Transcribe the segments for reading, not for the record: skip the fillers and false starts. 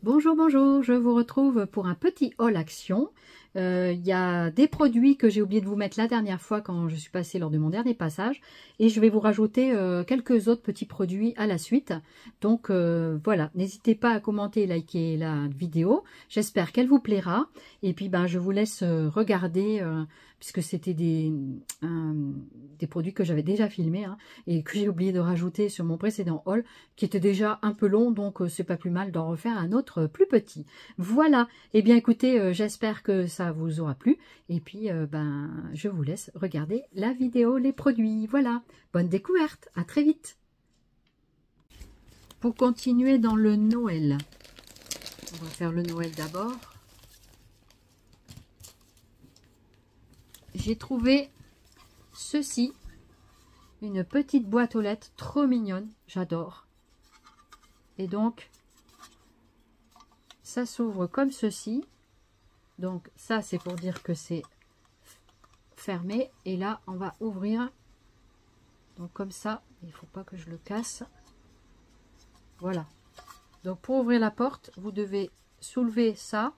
Bonjour, bonjour, je vous retrouve pour un petit haul action. Il y a des produits que j'ai oublié de vous mettre la dernière fois quand je suis passée lors de mon dernier passage. Et je vais vous rajouter quelques autres petits produits à la suite. Donc voilà, n'hésitez pas à commenter et liker la vidéo. J'espère qu'elle vous plaira. Et puis je vous laisse regarder, puisque c'était des produits que j'avais déjà filmés et que j'ai oublié de rajouter sur mon précédent haul, qui était déjà un peu long, donc c'est pas plus mal d'en refaire un autre plus petit. Voilà, et bien écoutez, j'espère que ça vous aura plu, et puis je vous laisse regarder la vidéo, les produits. Voilà, bonne découverte, à très vite. Pour continuer dans le Noël, on va faire le Noël d'abord. J'ai trouvé ceci, une petite boîte aux lettres trop mignonne, j'adore. Et donc, ça s'ouvre comme ceci. Donc, ça, c'est pour dire que c'est fermé. Et là, on va ouvrir. Donc, comme ça, il ne faut pas que je le casse. Voilà. Donc, pour ouvrir la porte, vous devez soulever ça.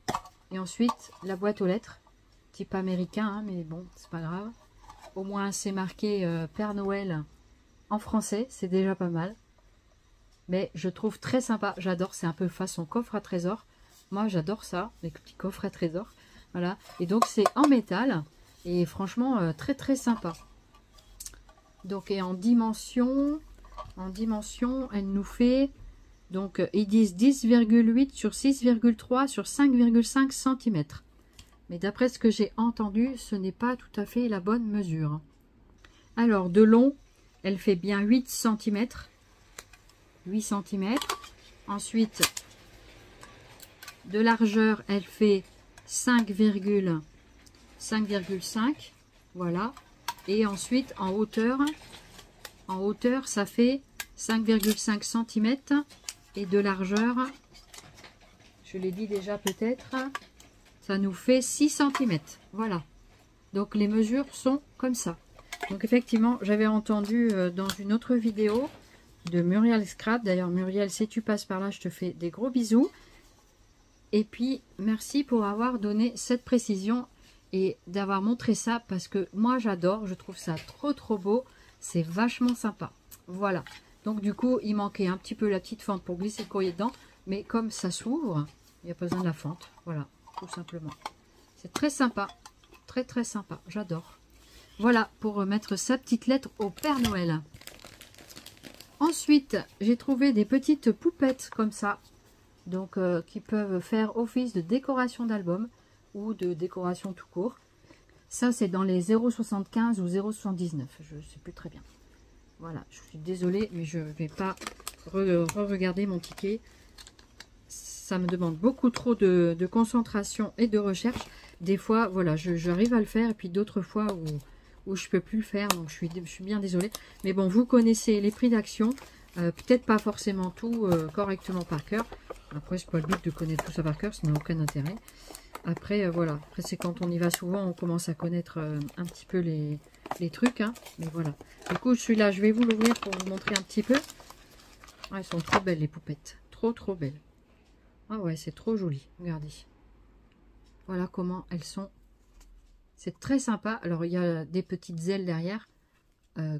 Et ensuite, la boîte aux lettres. Type américain, mais bon, c'est pas grave. Au moins, c'est marqué Père Noël en français. C'est déjà pas mal. Mais je trouve très sympa, j'adore, c'est un peu façon coffre à trésor. Moi j'adore ça, les petits coffres à trésor. Voilà, et donc c'est en métal, et franchement très très sympa. Donc et en dimension, elle nous fait, donc ils disent 10,8 sur 6,3 sur 5,5 cm. Mais d'après ce que j'ai entendu, ce n'est pas tout à fait la bonne mesure. Alors de long, elle fait bien 8 cm. 8 cm. Ensuite, de largeur, elle fait 5,5. Voilà. Et ensuite, en hauteur, ça fait 5,5 cm. Et de largeur, je l'ai dit déjà peut-être, ça nous fait 6 cm. Voilà. Donc, les mesures sont comme ça. Donc, effectivement, j'avais entendu dans une autre vidéo de Muriel Scrap. D'ailleurs, Muriel, si tu passes par là, je te fais des gros bisous. Et puis, merci pour avoir donné cette précision et d'avoir montré ça, parce que moi, j'adore. Je trouve ça trop beau. C'est vachement sympa. Voilà. Donc, du coup, il manquait un petit peu la petite fente pour glisser le courrier dedans. Mais comme ça s'ouvre, il n'y a pas besoin de la fente. Voilà, tout simplement. C'est très sympa. Très sympa. J'adore. Voilà, pour mettre sa petite lettre au Père Noël. Ensuite, j'ai trouvé des petites poupettes comme ça, donc qui peuvent faire office de décoration d'album ou de décoration tout court. Ça, c'est dans les 0,75 ou 0,79, je ne sais plus très bien. Voilà, je suis désolée, mais je ne vais pas re-regarder mon ticket. Ça me demande beaucoup trop de concentration et de recherche. Des fois, voilà, j'arrive à le faire, et puis d'autres fois où je peux plus le faire, donc je suis bien désolée. Mais bon, vous connaissez les prix d'action, peut-être pas forcément tout correctement par cœur. Après, c'est pas le but de connaître tout ça par cœur, ça n'a aucun intérêt. Après, voilà, après c'est quand on y va souvent, on commence à connaître un petit peu les trucs, mais voilà. Du coup, celui-là, je vais vous l'ouvrir pour vous montrer un petit peu. Ah, elles sont trop belles, les poupettes, trop belles. Ah ouais, c'est trop joli, regardez. Voilà comment elles sont. C'est très sympa. Alors, il y a des petites ailes derrière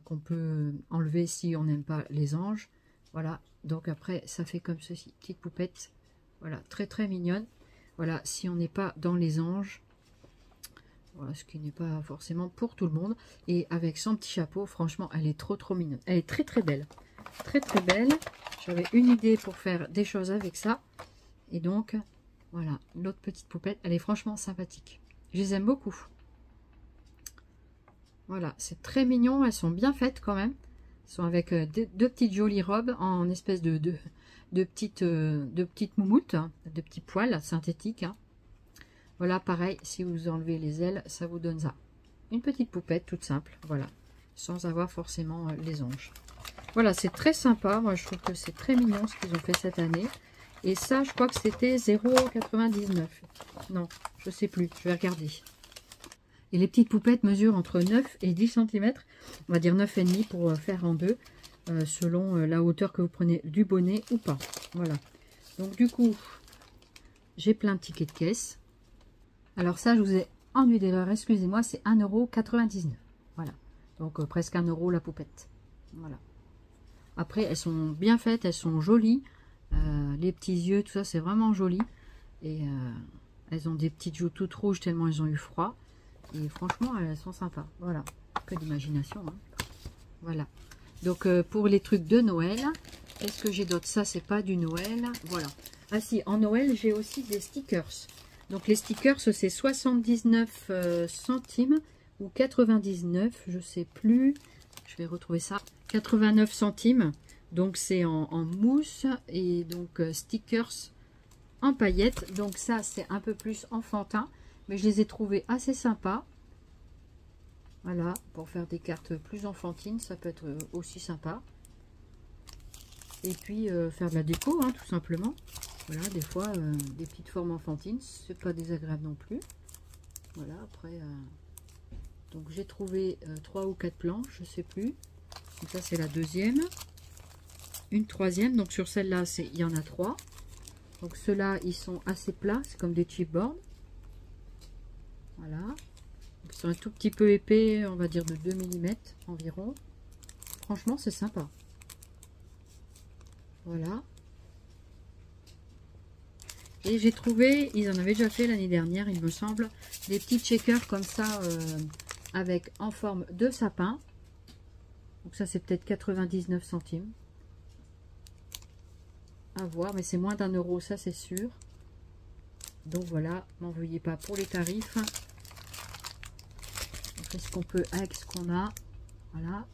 qu'on peut enlever si on n'aime pas les anges. Voilà. Donc, après, ça fait comme ceci. Petite poupette. Voilà. Très mignonne. Voilà. Si on n'est pas dans les anges. Voilà. Ce qui n'est pas forcément pour tout le monde. Et avec son petit chapeau, franchement, elle est trop mignonne. Elle est très belle. Très belle. J'avais une idée pour faire des choses avec ça. Et donc, voilà. L'autre petite poupette. Elle est franchement sympathique. Je les aime beaucoup. Voilà, c'est très mignon, elles sont bien faites quand même. Elles sont avec deux petites jolies robes en espèce de petites moumoutes, de petits poils synthétiques. Voilà, pareil, si vous enlevez les ailes, ça vous donne ça. Une petite poupette toute simple, voilà, sans avoir forcément les anges. Voilà, c'est très sympa, moi je trouve que c'est très mignon ce qu'ils ont fait cette année. Et ça, je crois que c'était 0,99. Non, je sais plus, je vais regarder. Et les petites poupettes mesurent entre 9 et 10 cm. On va dire 9,5 pour faire en deux, selon la hauteur que vous prenez du bonnet ou pas. Voilà. Donc du coup, J'ai plein de tickets de caisse. Alors ça, je vous ai enduit d'erreur, excusez-moi, c'est 1,99 €. Voilà. Donc presque 1 € la poupette. Voilà. Après, elles sont bien faites, elles sont jolies. Les petits yeux, tout ça, c'est vraiment joli. Et elles ont des petites joues toutes rouges tellement elles ont eu froid. Et franchement, elles sont sympas. Voilà. Que d'imagination. Hein. Voilà. Donc, pour les trucs de Noël, qu'est-ce que j'ai d'autre? Ça, c'est pas du Noël. Voilà. Ah si, en Noël, j'ai aussi des stickers. Donc, les stickers, c'est 79 centimes ou 99, je sais plus. Je vais retrouver ça. 89 centimes. Donc, c'est en mousse et donc stickers en paillettes. Donc, ça, c'est un peu plus enfantin. Mais je les ai trouvés assez sympas. Voilà, pour faire des cartes plus enfantines, ça peut être aussi sympa. Et puis, faire de la déco, hein, tout simplement. Voilà, des fois, des petites formes enfantines, c'est pas désagréable non plus. Voilà, après, donc j'ai trouvé 3 ou 4 planches, je sais plus. Donc ça, c'est la deuxième. Une troisième, donc sur celle-là, il y en a 3. Donc ceux-là, ils sont assez plats, c'est comme des chipboards. Voilà. Ils sont un tout petit peu épais, on va dire de 2 mm environ. Franchement, c'est sympa. Voilà. Et j'ai trouvé, ils en avaient déjà fait l'année dernière, il me semble, des petits checkers comme ça, avec en forme de sapin. Donc ça, c'est peut-être 99 centimes. À voir, mais c'est moins d'1 €, ça c'est sûr. Donc voilà, m'en veuillez pas pour les tarifs. On fait ce qu'on peut avec ce qu'on a. Voilà.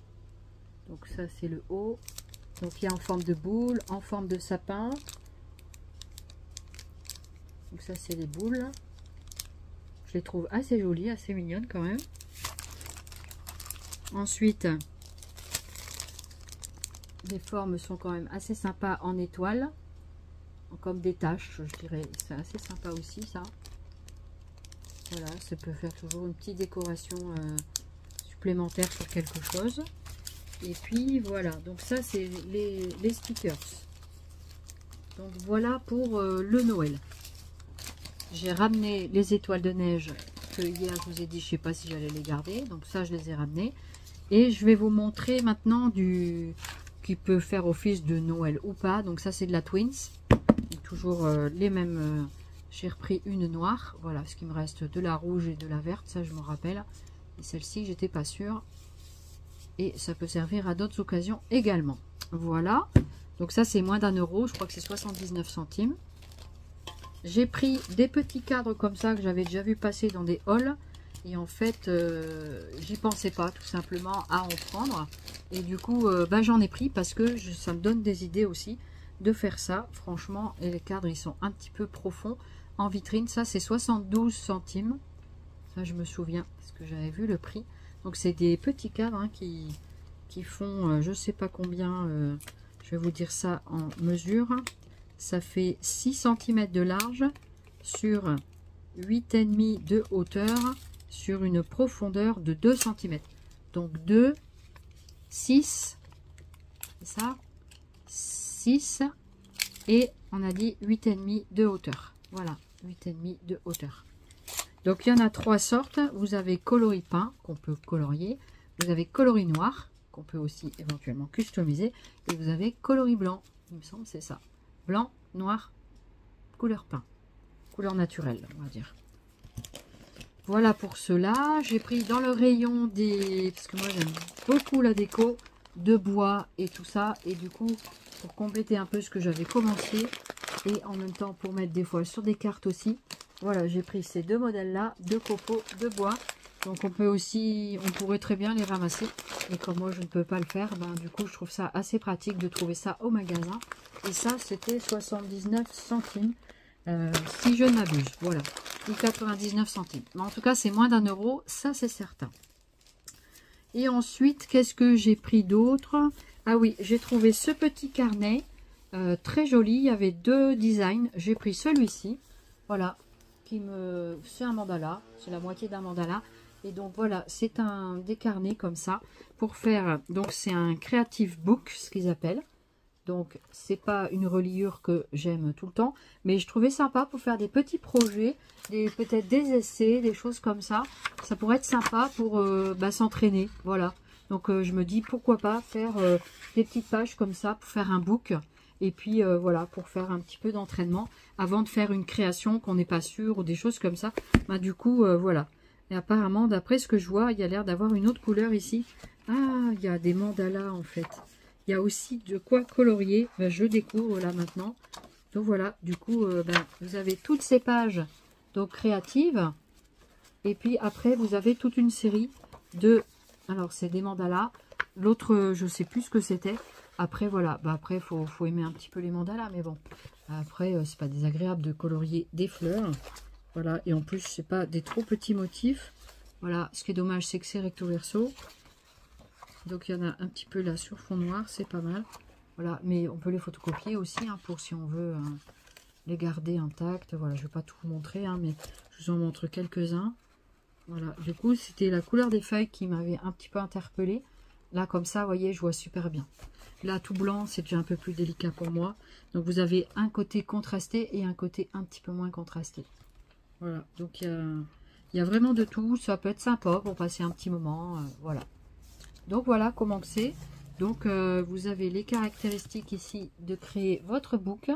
Donc ça, c'est le haut. Donc il y a en forme de boule, en forme de sapin. Donc ça, c'est les boules. Je les trouve assez jolies, assez mignonnes quand même. Ensuite, les formes sont quand même assez sympas en étoiles. Comme des taches, je dirais. C'est assez sympa aussi, ça. Voilà, ça peut faire toujours une petite décoration supplémentaire sur quelque chose. Et puis, voilà. Donc ça, c'est les stickers. Donc voilà pour le Noël. J'ai ramené les étoiles de neige que hier je vous ai dit, je sais pas si j'allais les garder. Donc ça, je les ai ramenées. Et je vais vous montrer maintenant du qui peut faire office de Noël ou pas. Donc ça, c'est de la Twins. Donc, toujours les mêmes. J'ai repris une noire. Voilà, ce qui me reste de la rouge et de la verte. Ça, je me rappelle. Et celle-ci, j'étais pas sûre. Et ça peut servir à d'autres occasions également. Voilà. Donc ça, c'est moins d'1 €. Je crois que c'est 79 centimes. J'ai pris des petits cadres comme ça que j'avais déjà vu passer dans des hauls. Et en fait, j'y pensais pas tout simplement à en prendre. Et du coup, j'en ai pris parce que ça me donne des idées aussi de faire ça. Franchement, et les cadres, ils sont un petit peu profonds. En vitrine, ça, c'est 72 centimes. Ça, je me souviens parce que j'avais vu le prix. Donc, c'est des petits cadres hein, qui font, je sais pas combien, je vais vous dire ça en mesure. Ça fait 6 cm de large sur 8,5 de hauteur sur une profondeur de 2 cm. Donc 2, 6, c'est ça, 6 et on a dit 8,5 de hauteur. Voilà, 8,5 de hauteur. Donc il y en a 3 sortes. Vous avez coloris peint qu'on peut colorier. Vous avez coloris noir qu'on peut aussi éventuellement customiser. Et vous avez coloris blanc. Il me semble c'est ça. Blanc, noir, couleur peint. Couleur naturelle, on va dire. Voilà pour cela. J'ai pris dans le rayon des... Parce que moi j'aime beaucoup la déco de bois et tout ça. Et du coup, pour compléter un peu ce que j'avais commencé. Et en même temps pour mettre des fois sur des cartes aussi. Voilà, j'ai pris ces deux modèles-là de copeaux de bois. Donc on peut aussi, on pourrait très bien les ramasser. Et comme moi je ne peux pas le faire, ben, du coup je trouve ça assez pratique de trouver ça au magasin. Et ça c'était 79 centimes. Si je ne m'abuse, voilà. Ou 99 centimes. Mais en tout cas c'est moins d'1 €, ça c'est certain. Et ensuite, qu'est-ce que j'ai pris d'autre? Ah oui, j'ai trouvé ce petit carnet. Très joli, il y avait 2 designs. J'ai pris celui-ci. Voilà. C'est un mandala, c'est la moitié d'un mandala. Et donc voilà, c'est un décarné comme ça pour faire, donc c'est un creative book, ce qu'ils appellent. Donc, c'est pas une reliure que j'aime tout le temps. Mais je trouvais sympa pour faire des petits projets, peut-être des essais, des choses comme ça. Ça pourrait être sympa pour s'entraîner. Voilà. Donc, je me dis pourquoi pas faire des petites pages comme ça pour faire un book. Et puis, voilà, pour faire un petit peu d'entraînement avant de faire une création qu'on n'est pas sûr ou des choses comme ça. Bah, du coup, voilà. Et apparemment, d'après ce que je vois, il y a l'air d'avoir une autre couleur ici. Ah, il y a des mandalas en fait. Il y a aussi de quoi colorier. Ben, je découvre là maintenant. Donc voilà, du coup, vous avez toutes ces pages donc créatives. Et puis après, vous avez toute une série de... Alors, c'est des mandalas. L'autre, je sais plus ce que c'était. Après, voilà. Ben, après, faut aimer un petit peu les mandalas. Mais bon, après, c'est pas désagréable de colorier des fleurs. Voilà. Et en plus, c'est pas des trop petits motifs. Voilà. Ce qui est dommage, c'est que c'est recto verso. Donc il y en a un petit peu là sur fond noir, c'est pas mal. Voilà, mais on peut les photocopier aussi hein, pour si on veut les garder intacts. Voilà, je vais pas tout vous montrer, hein, mais je vous en montre quelques-uns. Voilà, du coup c'était la couleur des feuilles qui m'avait un petit peu interpellée. Là comme ça, vous voyez, je vois super bien. Là tout blanc, c'est déjà un peu plus délicat pour moi. Donc vous avez un côté contrasté et un côté un petit peu moins contrasté. Voilà, donc il y a vraiment de tout. Ça peut être sympa pour passer un petit moment. Voilà. Donc voilà comment c'est. Donc vous avez les caractéristiques ici de créer votre book.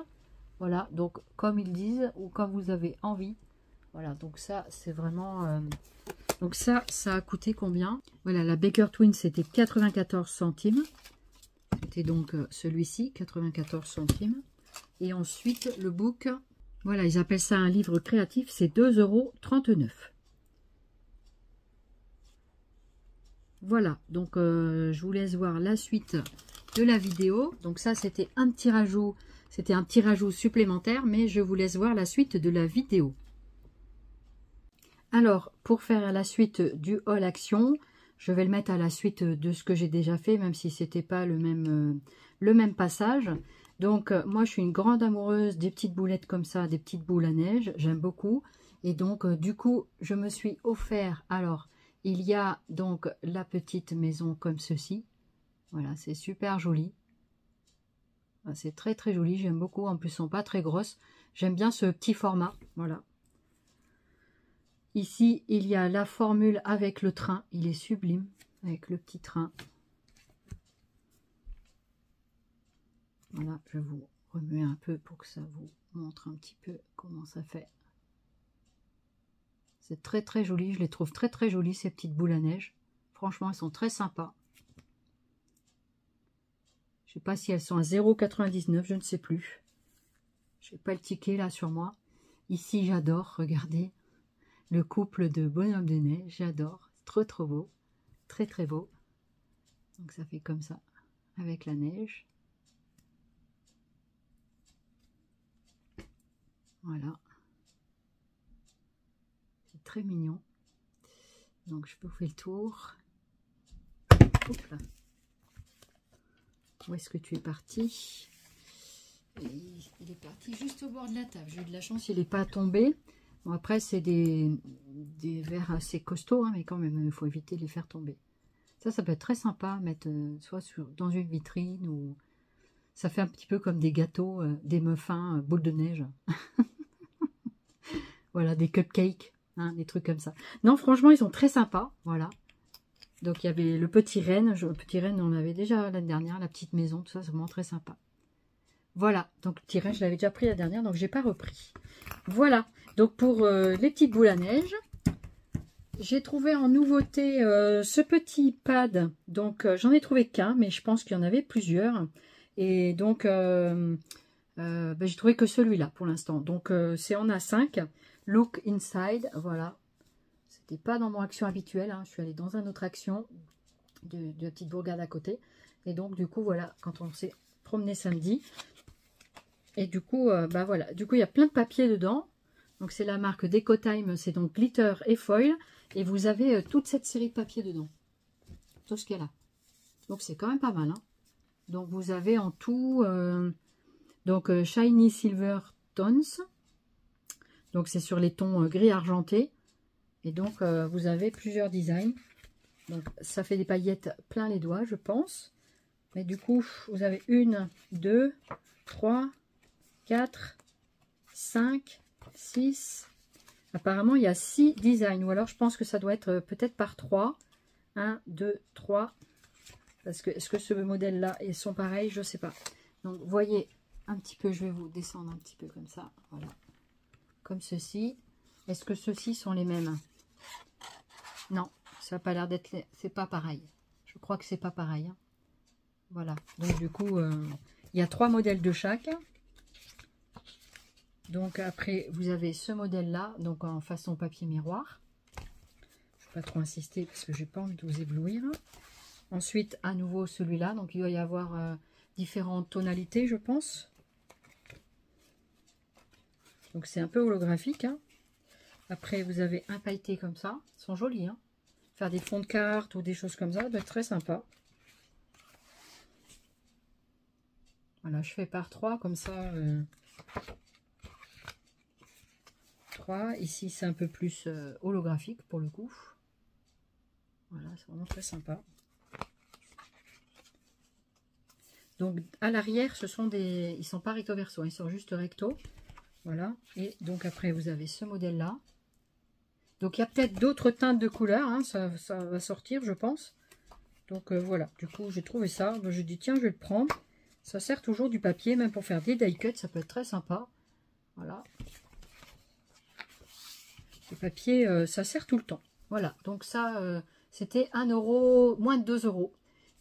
Voilà, donc comme ils disent ou comme vous avez envie. Voilà, donc ça c'est vraiment... Donc ça a coûté combien? Voilà, la Baker Twin c'était 94 centimes. C'était donc celui-ci, 94 centimes. Et ensuite le book, voilà, ils appellent ça un livre créatif, c'est 2,39 €. Voilà, donc je vous laisse voir la suite de la vidéo. Donc ça, c'était un petit rajout supplémentaire, mais je vous laisse voir la suite de la vidéo. Alors, pour faire la suite du haul action, je vais le mettre à la suite de ce que j'ai déjà fait, même si c'était pas le même passage. Donc, moi, je suis une grande amoureuse des petites boulettes comme ça, des petites boules à neige. J'aime beaucoup. Et donc, du coup, je me suis offert... Alors, il y a donc la petite maison comme ceci. Voilà, c'est super joli. C'est très très joli, j'aime beaucoup. En plus, elles ne sont pas très grosses. J'aime bien ce petit format. Voilà. Ici, il y a la formule avec le train. Il est sublime, avec le petit train. Voilà, je vous remue un peu pour que ça vous montre un petit peu comment ça fait. C'est très très joli, je les trouve très très jolies ces petites boules à neige. Franchement, elles sont très sympas. Je ne sais pas si elles sont à 0,99 €, je ne sais plus. Je n'ai pas le ticket là sur moi. Ici, j'adore, regardez. Le couple de bonhommes de neige, j'adore. Trop trop beau. Très très beau. Donc ça fait comme ça, avec la neige. Voilà. C'est très mignon. Donc je peux vous faire le tour. Hop là. Où est-ce que tu es parti? Il est parti juste au bord de la table. J'ai eu de la chance, il n'est pas tombé. Bon, après, c'est des verres assez costauds, hein, mais quand même, il faut éviter de les faire tomber. Ça peut être très sympa à mettre soit dans une vitrine ou... Ça fait un petit peu comme des gâteaux, des muffins, boules de neige. Voilà, des cupcakes, hein, des trucs comme ça. Non, franchement, ils sont très sympas. Voilà. Donc, il y avait le petit renne. Le petit renne, on l'avait déjà l'année dernière. La petite maison, tout ça, c'est vraiment très sympa. Voilà. Donc, le petit renne, je l'avais déjà pris la dernière, donc je n'ai pas repris. Voilà. Donc, pour les petites boules à neige, j'ai trouvé en nouveauté ce petit pad. Donc, j'en ai trouvé qu'un, mais je pense qu'il y en avait plusieurs. Et donc, j'ai trouvé que celui-là pour l'instant. Donc, c'est en A5. Look Inside. Voilà. C'était pas dans mon action habituelle. Hein. Je suis allée dans une autre action de la petite bourgade à côté. Et donc, du coup, voilà. Quand on s'est promené samedi. Et du coup, voilà. Du coup, il y a plein de papier dedans. Donc, c'est la marque Decotime. C'est donc glitter et foil. Et vous avez toute cette série de papiers dedans. Tout ce qu'il y a là. Donc, c'est quand même pas mal. Hein. Donc, vous avez en tout... Shiny Silver Tones. Donc, c'est sur les tons gris argenté. Et donc, vous avez plusieurs designs. Donc, ça fait des paillettes plein les doigts, je pense. Mais du coup, vous avez 1, 2, 3, 4, 5, 6. Apparemment, il y a 6 designs. Ou alors, je pense que ça doit être peut-être par 3. 1, 2, 3. Parce que, est-ce que ce modèle-là et sont pareils? Je ne sais pas. Donc, vous voyez un petit peu, je vais vous descendre un petit peu comme ça. Voilà. Comme ceci. Est-ce que ceux-ci sont les mêmes? Non, ça n'a pas l'air d'être... C'est pas pareil. Je crois que c'est pas pareil. Hein. Voilà. Donc, du coup, il y a 3 modèles de chaque. Donc, après, vous avez ce modèle-là, donc en façon papier miroir. Je ne vais pas trop insister parce que j'ai pas envie de vous éblouir. Ensuite, à nouveau, celui-là. Donc, il doit y avoir différentes tonalités, je pense. Donc, c'est un peu holographique. Hein. Après, vous avez un pailleté comme ça. Ils sont jolis. Hein. Faire des fonds de cartes ou des choses comme ça, ça doit être très sympa. Voilà, je fais par 3 comme ça. 3. Ici, c'est un peu plus holographique pour le coup. Voilà, c'est vraiment très sympa. Donc, à l'arrière, ce sont des... Ils sont pas recto verso, ils sont juste recto. Voilà. Et donc, après, vous avez ce modèle-là. Donc, il y a peut-être d'autres teintes de couleurs. Hein, ça va sortir, je pense. Donc, voilà. Du coup, j'ai trouvé ça. Je dis, tiens, je vais le prendre. Ça sert toujours du papier, même pour faire des die cuts. Ça peut être très sympa. Voilà. Le papier, ça sert tout le temps. Voilà. Donc, ça, c'était 1 €, moins de 2 €.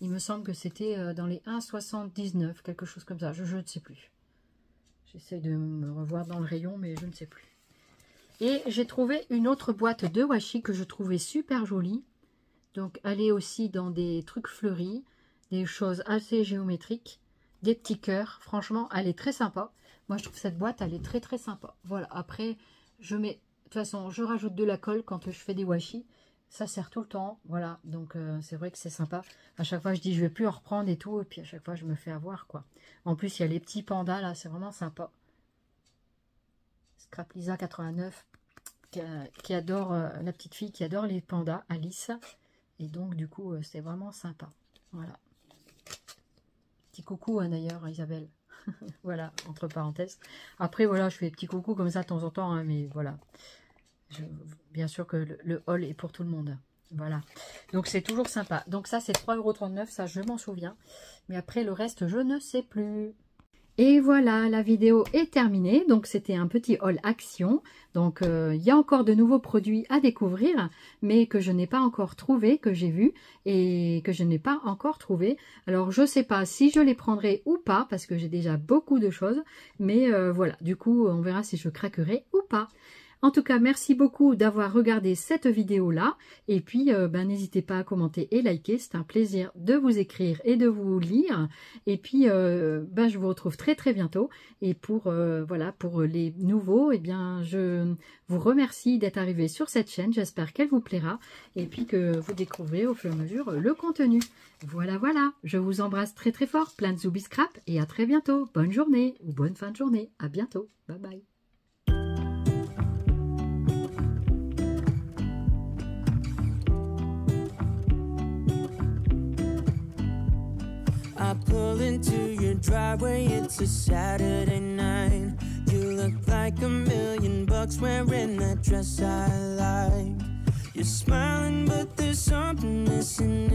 Il me semble que c'était dans les 1,79, quelque chose comme ça. Je ne sais plus. J'essaie de me revoir dans le rayon, mais je ne sais plus. Et j'ai trouvé une autre boîte de washi que je trouvais super jolie. Donc, elle est aussi dans des trucs fleuris, des choses assez géométriques, des petits cœurs. Franchement, elle est très sympa. Moi, je trouve cette boîte, elle est très très sympa. Voilà. Après, je mets... De toute façon, je rajoute de la colle quand je fais des washi. Ça sert tout le temps, voilà, donc c'est vrai que c'est sympa. À chaque fois, je dis, je vais plus en reprendre et tout, et puis à chaque fois, je me fais avoir, quoi. En plus, il y a les petits pandas, là, c'est vraiment sympa. Scrap Lisa 89, qui adore, la petite fille qui adore les pandas, Alice. Et donc, du coup, c'est vraiment sympa. Voilà. Petit coucou, hein, d'ailleurs, Isabelle. Voilà, entre parenthèses. Après, voilà, je fais des petits coucous comme ça de temps en temps, hein, mais voilà. Bien sûr que le haul est pour tout le monde. Voilà. Donc, c'est toujours sympa. Donc, ça, c'est 3,39 €. Ça, je m'en souviens. Mais après, le reste, je ne sais plus. Et voilà, la vidéo est terminée. Donc, c'était un petit haul action. Donc, il y a encore de nouveaux produits à découvrir, mais que je n'ai pas encore trouvé, que j'ai vu et que je n'ai pas encore trouvé. Alors, je ne sais pas si je les prendrai ou pas, parce que j'ai déjà beaucoup de choses. Mais voilà, du coup, on verra si je craquerai ou pas. En tout cas, merci beaucoup d'avoir regardé cette vidéo-là. Et puis, n'hésitez pas à commenter et liker. C'est un plaisir de vous écrire et de vous lire. Et puis, je vous retrouve très très bientôt. Et pour, voilà, pour les nouveaux, eh bien, je vous remercie d'être arrivé sur cette chaîne. J'espère qu'elle vous plaira. Et puis que vous découvrez au fur et à mesure le contenu. Voilà, voilà. Je vous embrasse très très fort. Plein de zoubi scrap. Et à très bientôt. Bonne journée ou bonne fin de journée. À bientôt. Bye bye. I pull into your driveway, it's a Saturday night. You look like $1,000,000 wearing that dress I like. You're smiling, but there's something missing